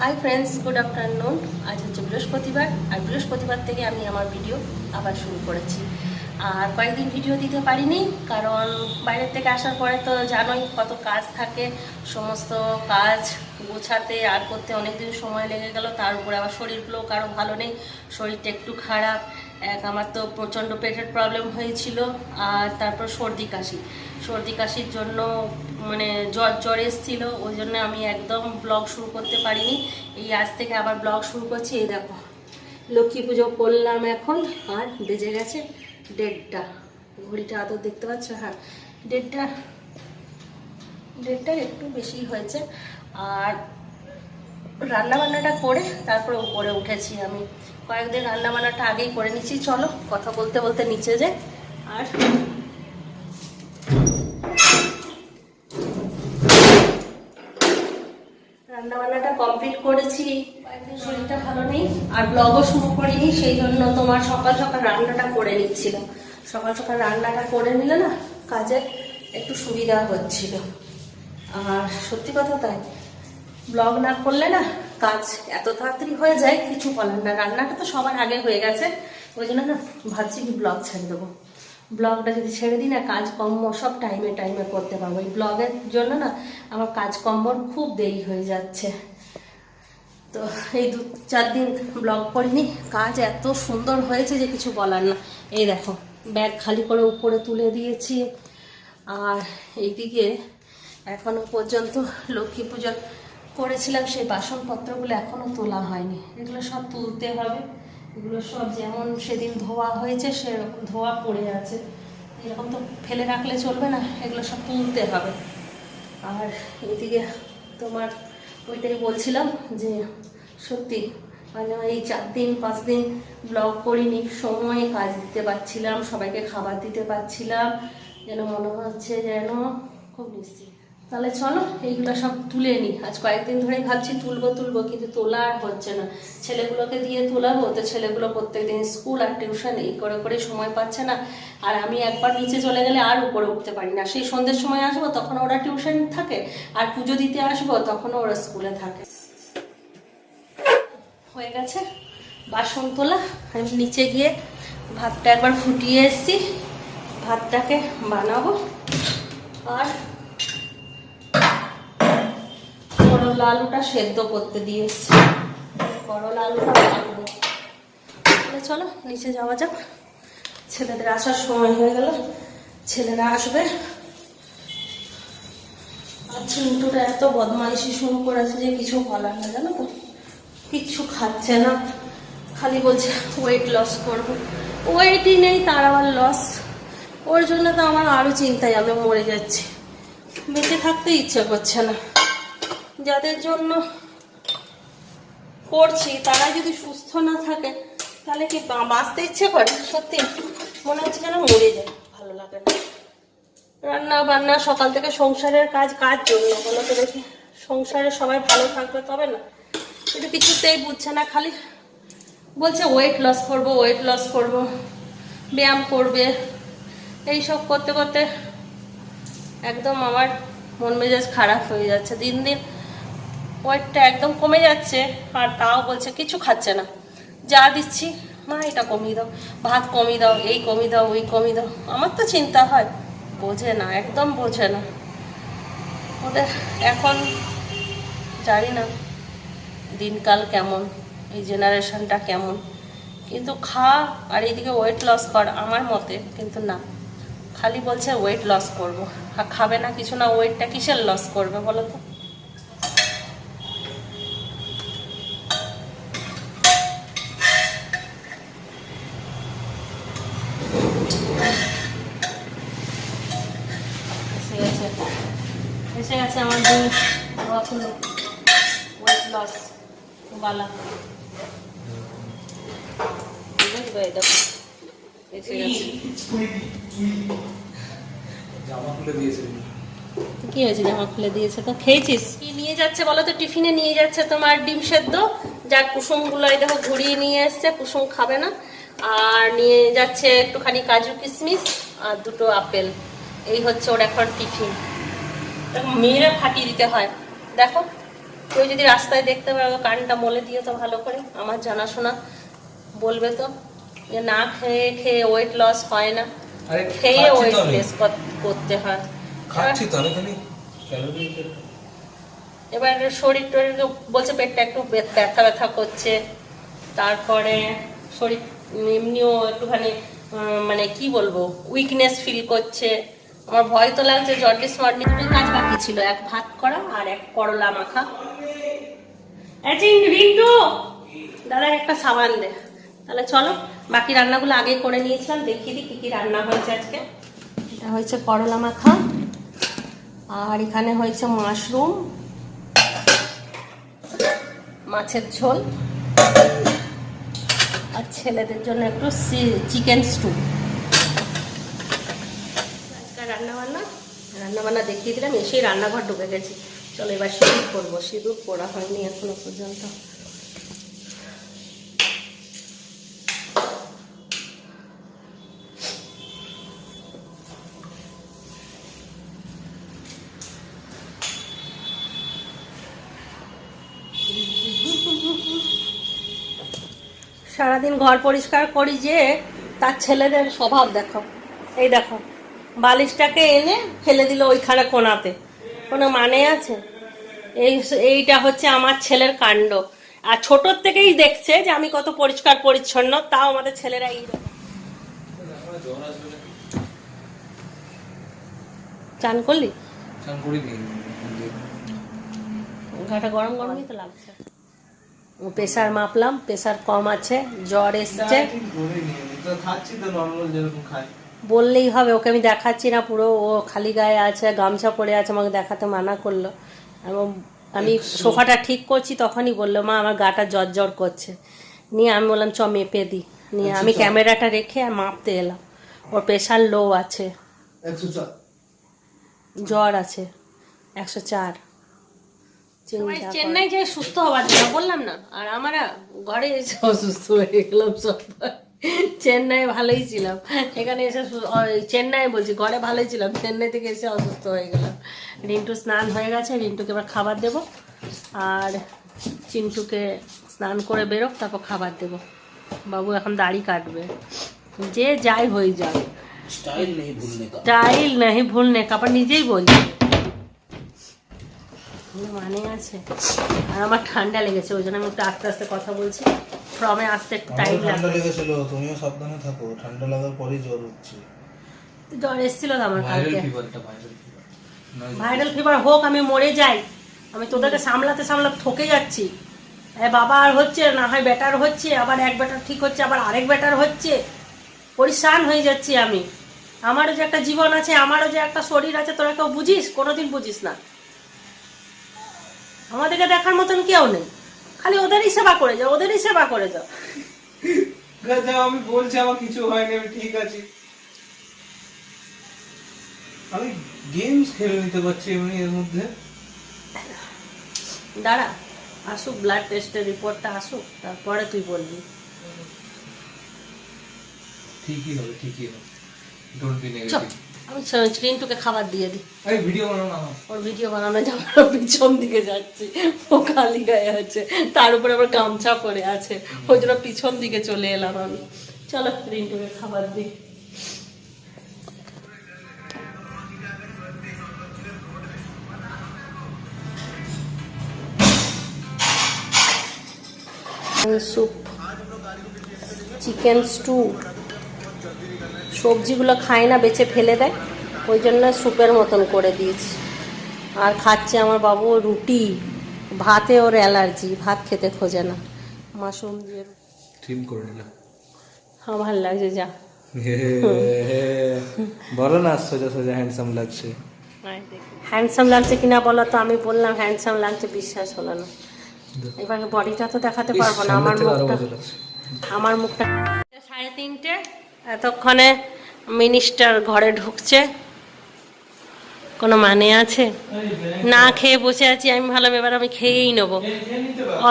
Hi friends, good afternoon. আজ হচ্ছে বৃহস্পতিবার, আর বৃহস্পতিবার থেকে আমি আমার ভিডিও আবার শুরু করেছি। আর কয়েকদিন ভিডিও দিতে পারিনি, কারণ বাইরের থেকে আসার পরে তো জানোই কত কাজ থাকে। সমস্ত কাজ গোছাতে আর করতে অনেক দিন সময় লেগে গেল। তার উপরে আবার শরীরগুলো কারো ভালো নেই, শরীরটা একটু খারাপ। আমার তো প্রচণ্ড পেটের প্রবলেম হয়েছিল, আর তারপর সর্দি কাশির জন্য মানে জ্বর এসেছিল। ওই জন্য আমি একদম ব্লগ শুরু করতে পারিনি। এই আজ থেকে আবার ব্লগ শুরু করছি। এই দেখো, লক্ষ্মী পুজো করলাম এখন, আর বেজে গেছে 1:30। ঘড়িটা আদৌ দেখতে পাচ্ছ? হ্যাঁ, 1:30 একটু বেশি হয়েছে। আর রান্নাবান্নাটা করে তারপরে উপরে উঠেছি। আমি কয়েকদিন রান্নাবান্নাটা আগেই করে নিচ্ছি। চলো কথা বলতে বলতে নিচে যাই। আর রান্নাবান্নাটা কমপ্লিট করেছি। কয়েকদিন শরীরটা ভালো নেই আর ব্লগও শুরু করিনি, সেই জন্য তোমার সকাল সকাল রান্নাটা করে নিচ্ছিলাম। সকাল সকাল রান্নাটা করে নিলে না কাজে একটু সুবিধা হচ্ছিল। আর সত্যি কথা তাই, ব্লগ না করলে না কাজ এত তাড়াতাড়ি হয়ে যায়, কিছু বলার না। রান্নাটা তো সবার আগে হয়ে গেছে, ওই জন্য না ভাবছি কি ব্লগ ছেড়ে দেবো। ব্লগটা যদি ছেড়ে দিই না, কাজকর্ম সব টাইমে টাইমে করতে পারবো। এই ব্লগের জন্য না আমার কাজকর্মর খুব দেরি হয়ে যাচ্ছে। তো এই 2-4 দিন ব্লগ করিনি, কাজ এত সুন্দর হয়েছে যে কিছু বলার না। এই দেখো, ব্যাগ খালি করে উপরে তুলে দিয়েছি। আর এইদিকে এখনো পর্যন্ত লক্ষ্মী পুজো করেছিলাম, সেই বাসনপত্রগুলো এখনো তোলা হয়নি। এগুলো সব তুলতে হবে। এগুলো সব যেমন সেদিন ধোয়া হয়েছে সেরকম ধোয়া পড়ে আছে, এরকম তো ফেলে রাখলে চলবে না, এগুলো সব তুলতে হবে। আর এদিকে তোমার ওইটাই বলছিলাম যে সত্যি মানে এই 4-5 দিন ব্লগ করিনি, সময়ে কাজ দিতে পারছিলাম, সবাইকে খাবার দিতে পারছিলাম, যেন মনে হচ্ছে যেন খুব নিশ্চিত। তাহলে চলো এইগুলো সব তুলে নিই। আজ কয়েকদিন ধরেই ভাবছি তুলবো, কিন্তু তোলা আর হচ্ছে না। ছেলেগুলোকে দিয়ে তোলাবো, তো ছেলেগুলো প্রত্যেকদিন স্কুল আর টিউশন এই করে সময় পাচ্ছে না। আর আমি একবার নিচে চলে গেলে আর উপরে উঠতে পারি না। সেই সন্ধ্যের সময় আসবো, তখন ওরা টিউশন থাকে, আর পুজো দিতে আসবো, তখনও ওরা স্কুলে থাকে। হয়ে গেছে বাসন তোলা। আমি নিচে গিয়ে ভাতটা একবার ফুটিয়ে এসেছি, ভাতটাকে বানাবো। আর করলা আলুটা সেদ্ধ করতে দিয়ে এসেছি, করলা আলুটা বানাবো। তাহলে চলো নিচে যাওয়া যাক। ছেলেদের আসার সময় হয়ে গেল, ছেলেরা আসবে। আর চিন্টুটা এত বদমাইশি শুরু করেছে যে কিছু বলার না, জানো তো। কিচ্ছু খাচ্ছে না, খালি বলছে ওয়েট লস করবো। ওয়েটই নেই, তার আবার লস। ওর জন্য তো আমার আরও চিন্তায় আমি মরে যাচ্ছি। বেঁচে থাকতে ইচ্ছে করছে না। যাদের জন্য করছি তারা যদি সুস্থ না থাকে তাহলে কি বাঁচতে ইচ্ছে করে? সত্যি মনে হচ্ছে যেন মরে যায়, ভালো লাগে না। রান্না বান্না সকাল থেকে সংসারের কাজ জন্য, বলো তো দেখি। সংসারে সবাই ভালো থাকবে তবে না, কিন্তু কিছুতেই বুঝছে না। খালি বলছে ওয়েট লস করবো, ব্যায়াম করবে। এইসব করতে করতে একদম আমার মন মেজাজ খারাপ হয়ে যাচ্ছে। দিন দিন ওয়েটটা একদম কমে যাচ্ছে, আর তাও বলছে কিছু খাচ্ছে না। যা দিচ্ছি, মা এটা কমিয়ে দাও, ভাত কমিয়ে দাও, এই কমিয়ে দাও, ওই কমিয়ে দাও। আমার তো চিন্তা হয়, বোঝে না, একদম বোঝে না। ওদের এখন জানি না দিনকাল কেমন, এই জেনারেশনটা কেমন, কিন্তু খা আর এইদিকে ওয়েট লস কর। আমার মতে কিন্তু না, খালি বলছে ওয়েট লস করবো, আর খাবে না কিছু না। ওয়েটটা কিসের লস করবে বলো তো? এসে গেছে আমার ওয়েট লস বালা। কি হয়েছে? জামা খুলে দিয়েছে তো খেয়েছিস? কি নিয়ে যাচ্ছে বলো তো? টিফিনে নিয়ে যাচ্ছে তোমার ডিম সেদ্ধ, যার কুসুমগুলো এই দেখো ঘুরিয়ে নিয়ে এসছে, কুসুম খাবে না। আর নিয়ে যাচ্ছে একটুখানি কাজু কিশমিশ আর 2টো আপেল। এই হচ্ছে ওর এখন টিফিন। মেয়েরা ফাটিয়ে দিতে হয়, দেখো কেউ যদি রাস্তায় দেখতে পারো কানটা মলে দিও তো ভালো করে, আমার জানাশোনা বলবে তো যে না খেয়ে খেয়ে ওয়েট লস হয় না, খেয়ে ওয়েট লস করতে হয়। এবার শরীর টরীর বলছে পেটটা একটু ব্যথা ব্যথা করছে, তারপরে শরীর এমনিও একটুখানি মানে কি বলবো উইকনেস ফিল করছে। আমার ভয় তো লাগছে জন্ডিস মর্নিং। দুটো কাজ বাকি ছিল, এক ভাত করা আর এক করলা মাখা। রিন্টু দাদা একটা সাবান দে। তাহলে চলো বাকি রান্নাগুলো আগে করে নিয়েছিলাম, দেখিয়ে দিই কি কি রান্না হয়েছে আজকে। এটা হয়েছে করলা মাখা, আর এখানে হয়েছে মাশরুম, মাছের ঝোল, আর ছেলেদের জন্য একটু চিকেন স্টু। আজকাল রান্নাবান্না দেখিয়ে দিলাম, এসেই রান্নাঘর ঢুকে গেছি। চলো এবার সিঁদুর করবো, সিঁদুর পড়া হয়নি এখনো পর্যন্ত। সারাদিন ঘর পরিষ্কার করি যে তার ছেলেদের স্বভাব দেখো। এই দেখো বালিশটাকে এনে ফেলে দিল ওইখানে কোনাতে, কোনো মানে আছে? এইটা হচ্ছে আমার ছেলের কাণ্ড। আর ছোটোর থেকেই দেখছে যে আমি কত পরিষ্কার পরিচ্ছন্ন, তাও আমাদের ছেলেরা এইরকম। চান করলি? ঘাটা গরম গরমই তো লাগছে। প্রেসার মাপলাম, প্রেসার কম আছে, জ্বর এসছে। বললেই হবে, ওকে আমি দেখাচ্ছি না, পুরো ও খালি গায়ে আছে, গামছা পরে আছে, আমাকে দেখাতে মানা করলো। এবং আমি সোফাটা ঠিক করছি তখনই বললো মা আমার গাটা জ্বর জ্বর করছে। নিয়ে আমি বললাম চ মেপে দিই। নিয়ে আমি ক্যামেরাটা রেখে আর মাপতে এলাম। ওর প্রেসার লো আছে, জ্বর আছে 104। চেন্নাই যে সুস্থ হওয়ার জন্য বললাম না, আর আমরা ঘরে এসে অসুস্থ হয়ে গেলাম সব। চেন্নাই ভালোই ছিলাম, এখানে এসে চেন্নাই বলছি ঘরে ভালোই ছিলাম, চেন্নাই থেকে এসে অসুস্থ হয়ে গেলাম। রিন্টু স্নান হয়ে গেছে, রিন্টুকে এবার খাবার দেবো, আর চিন্টুকে স্নান করে বেরোক, তারপর খাবার দেবো। বাবু এখন দাড়ি কাটবে, যে যাই হয়ে যাক, স্টাইল নেই ভুলনে কা, আবার নিজেই বলছি মানে আছে। আর আমার ঠান্ডা লেগেছে, ওই জন্য আমি একটু আস্তে আস্তে কথা বলছি। ফ্রমে আসতে একটু টাইম ঠান্ডা লেগেছিল, তুমিও সাবধানে থাকো, ঠান্ডা লাগার পরেই জ্বর হচ্ছে। জ্বর এসেছিল তো আমার কালকে। ভাইরাল ফিভার হোক, আমি মরে যাই, আমি তোদেরকে সামলাতে সামলাতে থকে যাচ্ছি। বাবা আর হচ্ছে না, হয় বেটার হচ্ছে, আবার এক বেটার ঠিক হচ্ছে, আবার আরেক বেটার হচ্ছে, পরিশান হয়ে যাচ্ছি আমি। আমারও যে একটা জীবন আছে, আমারও যে একটা শরীর আছে, তোরা কেউ বুঝিস? কোনোদিন বুঝিস না। আমাদেরকে দেখার মতন কেউ নেই, খালি ওদেরই সেবা করে যাও, ওদেরই সেবা করে যাও। আমি বলছি আমার কিছু হয়নি, আমি ঠিক আছি, আমি গেমস খেলে নিতে পারছি এমনি এর মধ্যে। দাঁড়া আসুক, ব্লাড টেস্টের রিপোর্টটা আসুক, তারপরে তুই বলবি। ঠিকই হবে, ঠিকই হবে, ডোন্ট বি নেগেটিভ। আমি চিন্টুকে খাবার দিয়ে দিই। আরে ভিডিও বানানো না, ওর ভিডিও বানানো যাবে, পিছন দিকে যাচ্ছি, ও খালি গায়ে আছে, তার উপরে আবার গামছা পরে আছে, ওই জন্য পিছন দিকে চলে এলাম আমি। চলো রিন্টুকে খাবার দিই। স্যুপ, চিকেন স্টু, সবজিগুলো খায় না, বেছে ফেলে দেয়, ওই জন্য স্যুপের মতন করে দিয়েছি। আর খাচ্ছে আমার বাবু রুটি, ভাতে ওর অ্যালার্জি, ভাত খেতে খোঁজে না। মাশরুম দিয়ে ট্রিম করে নিলাম, হ্যাঁ ভালো লাগছে। যা বলো না, সোজা সোজা হ্যান্ডসাম লাগছে। হ্যান্ডসাম লাগছে কিনা বলো তো, আমি বললাম হ্যান্ডসাম লাগছে, বিশ্বাস হলো না। এবার বডিটা তো দেখাতে পারবো না, আমার মুখটা 3:30। এতক্ষণে মিনিস্টার ঘরে ঢুকছে, কোনো মানে আছে? না খেয়ে বসে আছি আমি, ভালো এবার আমি খেয়েই নেবো,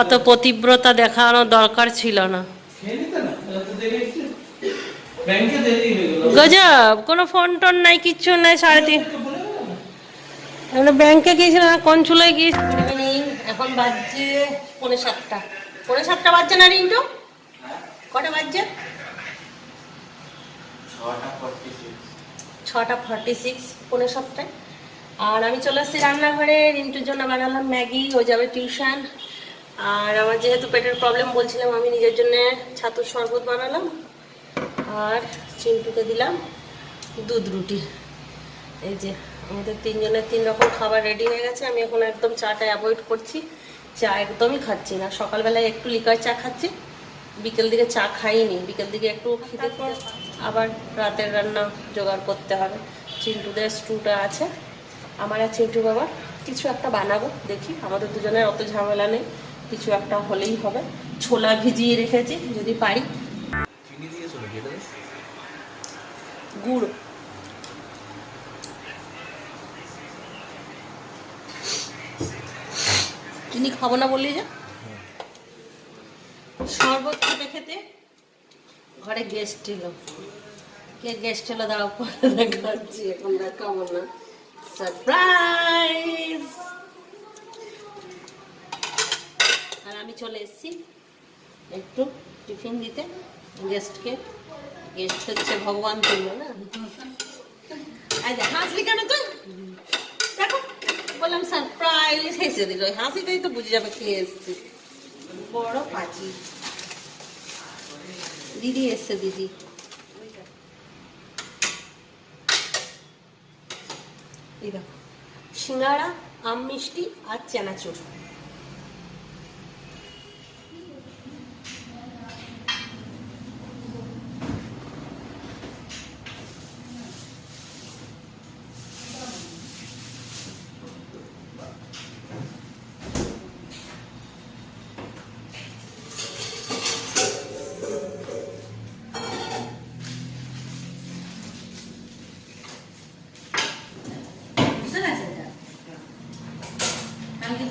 অত পতিব্রতা দেখানোর দরকার ছিল না। গজব, কোনো ফোন টোন নাই, কিচ্ছু নাই। 3:30 ব্যাংকে গিয়েছিলাম, কনচুলায় গিয়েছি। এখন বাজছে 6:45। 6:45 বাজছে না রিন্টু? কটা বাজছে? 6:46, 6:45। আর আমি চলে আসছি রান্নাঘরে। রিন্টুর জন্য বানালাম ম্যাগি, ও যাবে টিউশন। আর আমার যেহেতু পেটের প্রবলেম বলছিলাম, আমি নিজের জন্য ছাতুর শরবত বানালাম। আর চিন্টুকে দিলাম দুধ রুটি। এই যে আমাদের তিনজনের 3 রকম খাবার রেডি হয়ে গেছে। আমি এখন একদম চাটা অ্যাভয়েড করছি, চা একদমই খাচ্ছি না। সকালবেলায় একটু লিকার চা খাচ্ছি, বিকেল দিকে চা খাইনি। বিকেল দিকে একটু খেতে আবার রাতের রান্না জোগাড় করতে হবে। চিন্টুদের স্টুটা আছে, আমার আর চিন্টু বাবা কিছু একটা বানাবো, দেখি। আমাদের দুজনের অত ঝামেলা নেই, কিছু একটা হলেই হবে। ছোলা ভিজিয়ে রেখেছি, যদি পারি। গুড় চিনি খাবো না বললি যে। শরবত খেতে খেতে ঘরে গেস্ট এলো। কে গেস্ট এলো দাঁড়াও, পরে দেখাচ্ছি, এখন দেখাবো না। সারপ্রাইজ! আর আমি চলে এসেছি একটু টিফিন দিতে গেস্টকে। গেস্ট হচ্ছে ভগবান তুল্য না। হাসলি কেন তুই? দেখো বললাম সারপ্রাইজ, হেসে দিল। হাসিটাই তো বুঝে যাবে কে এসছে। বড় পাচি দিদি এসছে, দিদি। এই দেখো সিঙ্গাড়া, আম মিষ্টি আর চানাচুর।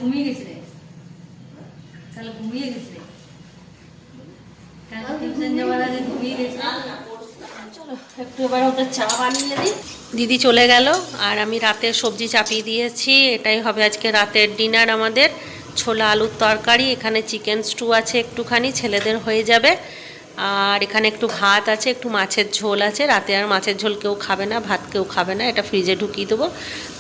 ঘুমিয়ে গেছে রে, তাহলে ঘুমিয়ে গেছে রে, টিউশন যাওয়ার আগে ঘুমিয়ে গেছে। চলো একটু এবার ওদের চা বানিয়ে দিই। দিদি চলে গেল আর আমি রাতের সবজি চাপিয়ে দিয়েছি। এটাই হবে আজকে রাতের ডিনার আমাদের। ছোলা আলুর তরকারি, এখানে চিকেন স্টু আছে একটুখানি, ছেলেদের হয়ে যাবে। আর এখানে একটু ভাত আছে, একটু মাছের ঝোল আছে। রাতে আর মাছের ঝোল কেউ খাবে না, ভাত কেউ খাবে না, এটা ফ্রিজে ঢুকিয়ে দেবো।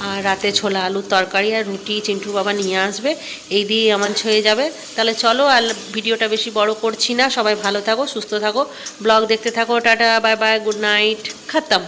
আর রাতে ছোলা আলুর তরকারি আর রুটি চিন্টুর বাবা নিয়ে আসবে, এই দিয়ে আমার হয়ে যাবে। তাহলে চলো, আর ভিডিওটা বেশি বড় করছি না। সবাই ভালো থাকো, সুস্থ থাকো, ব্লগ দেখতে থাকো। Tata, bye bye, good night, খতম।